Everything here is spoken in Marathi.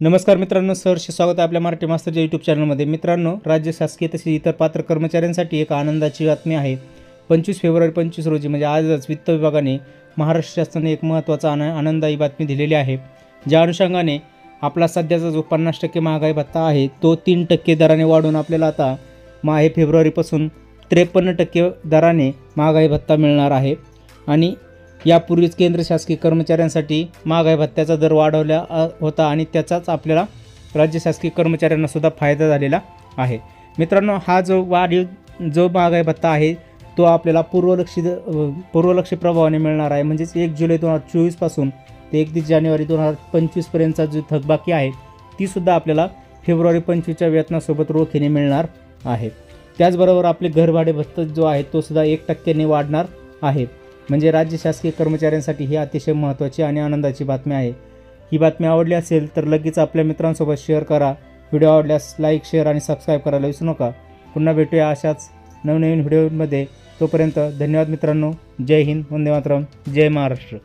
नमस्कार मित्रांनो, सहर्ष स्वागत आहे आपल्या मराठी मास्तरच्या यूट्यूब चॅनलमध्ये। मित्रांनो, राज्य शासकीय तसेच इतर पात्र कर्मचाऱ्यांसाठी एक आनंदाची बातमी आहे। 25 फेब्रुवारी 25 रोजी म्हणजे आजच वित्त विभागाने महाराष्ट्र शासनाने एक महत्त्वाचा आनंदाची बातमी दिलेली आहे। ज्या अनुषंगाने आपला सध्याचा जो 50% महागाई भत्ता आहे तो 3% दराने वाढून आपल्याला आता फेब्रुवारीपासून 53% दराने महागाई भत्ता मिळणार आहे। आणि यापूर्वीच केंद्र शासकीय कर्मचाऱ्यांसाठी महागाई भत्त्याचा दर वाढवला होता आणि त्याचाच आपल्याला राज्य शासकीय कर्मचाऱ्यांना सुद्धा फायदा झालेला आहे। मित्रांनो, हा जो महागाई भत्ता आहे तो आपल्याला पूर्वलक्षी प्रभावाने मिळणार आहे। म्हणजेच 1 जुलै 2024 पासून ते 31 जानेवारी 2025 पर्यंतचा जो थकबाकी आहे ती सुद्धा आपल्याला फेब्रुवारी 25च्या वेतनासोबत रोखीने मिळणार आहे। त्याचबरोबर आपले घरभाडे भत्ता जो आहे तो सुद्धा 1% वाढणार आहे। म्हणजे राज्य शासकीय कर्मचाऱ्यांसाठी ही अतिशय महत्त्वाची आणि आनंदाची बातमी आहे। ही बातमी आवडली असेल तर लगेच आपल्या मित्रांसोबत शेअर करा। व्हिडिओ आवडल्यास लाईक, शेअर आणि सबस्क्राईब करायला विसरू नका। पुन्हा भेटूया अशाच नवनवीन व्हिडिओमध्ये। तोपर्यंत धन्यवाद मित्रांनो। जय हिंद, वंदे मातरम, जय महाराष्ट्र।